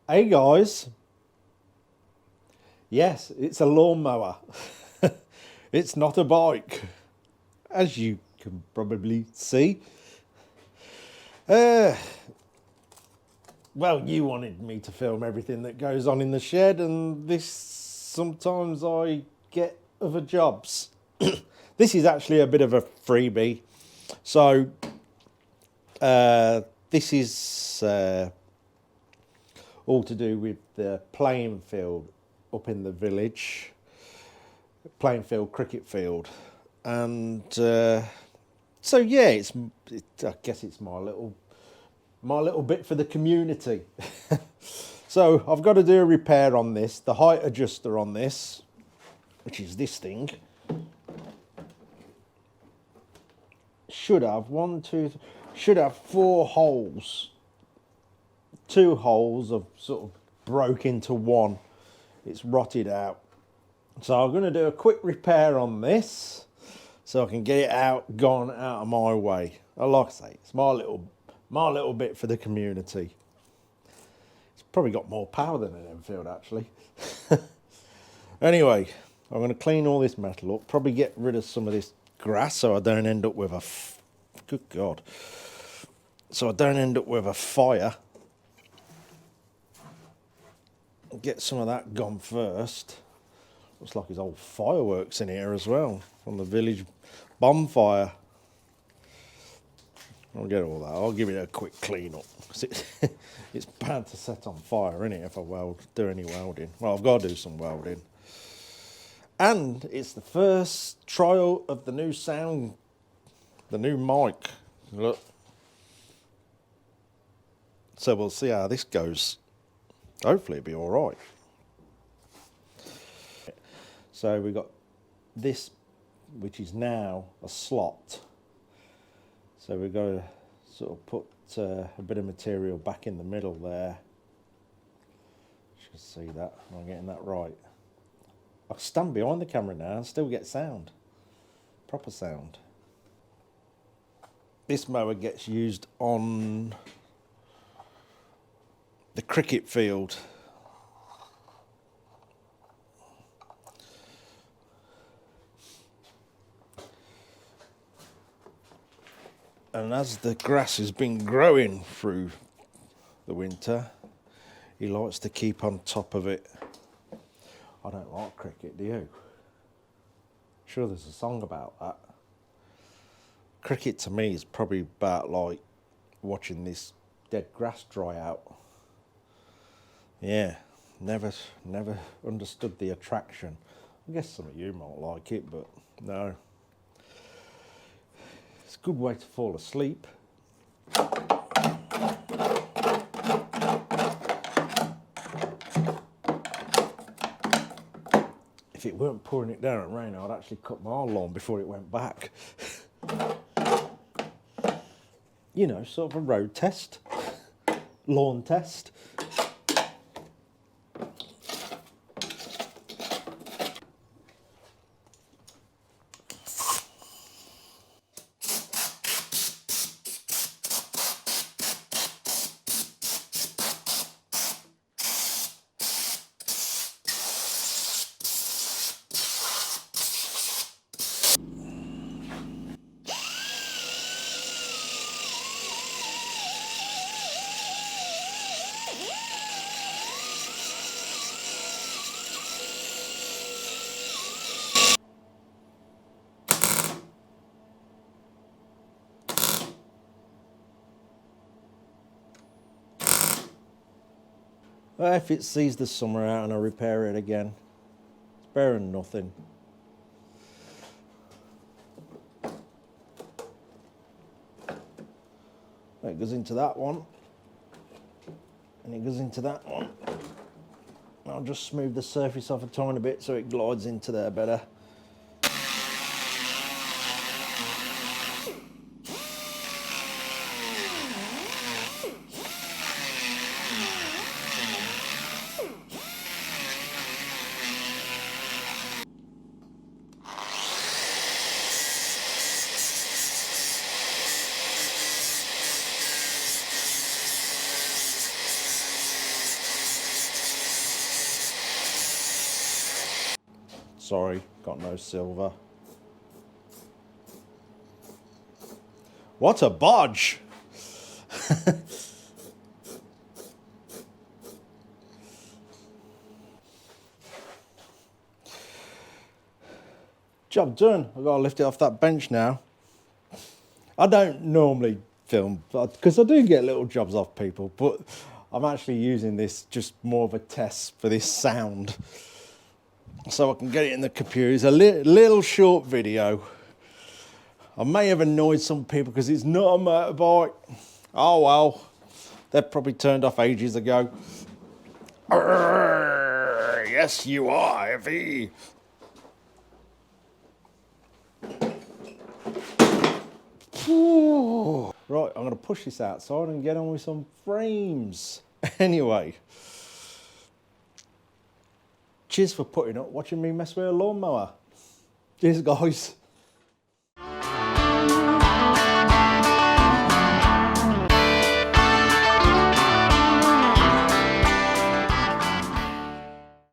Hey guys, yes, it's a lawnmower. It's not a bike, as you can probably see. Well, you wanted me to film everything that goes on in the shed, and this sometimes I get other jobs. This is actually a bit of a freebie. So this is all to do with the playing field up in the village, playing field, cricket field, and so yeah, I guess it's my little bit for the community. So I've got to do a repair on this. The height adjuster on this, which is this thing, should have four holes. Two holes have sort of broke into one. It's rotted out. So I'm going to do a quick repair on this so I can get it gone out of my way. Like I say, it's my little bit for the community. It's probably got more power than an Enfield actually. Anyway, I'm going to clean all this metal up, probably get rid of some of this grass so I don't end up with good God. So I don't end up with a fire. Get some of that gone first. Looks like there's old fireworks in here as well from the village bonfire. I'll get all that. I'll give it a quick clean up. It's bad to set on fire, isn't it, if I do any welding. Well, I've got to do some welding. And it's the first trial of the new sound, the new mic. Look. So we'll see how this goes. Hopefully it'll be all right. So we've got this, which is now a slot. So we've got to sort of put a bit of material back in the middle there. Should see that. Am I getting that right? I stand behind the camera now and still get sound. Proper sound. This mower gets used on the cricket field. And as the grass has been growing through the winter, he likes to keep on top of it. I don't like cricket, do you? Sure, there's a song about that. Cricket to me is probably about like watching this dead grass dry out. Yeah, never understood the attraction. I guess some of you might like it, but no. It's a good way to fall asleep. If it weren't pouring it down and rain, I'd actually cut my lawn before it went back. You know, sort of a road test, lawn test. If it sees the summer out and I repair it again, it's better than nothing. That goes into that one. and it goes into that one. I'll just smooth the surface off a tiny bit so it glides into there better. Sorry, got no silver. What a bodge! Job done. I've got to lift it off that bench now. I don't normally film because I do get little jobs off people, but I'm actually using this just more of a test for this sound, so I can get it in the computer. It's a little short video. I may have annoyed some people because it's not a motorbike. Oh well, they're probably turned off ages ago. Arrgh, yes, you are, heavy. Right, I'm going to push this outside and get on with some frames. Anyway, cheers for putting up, watching me mess with a lawnmower. Cheers, guys.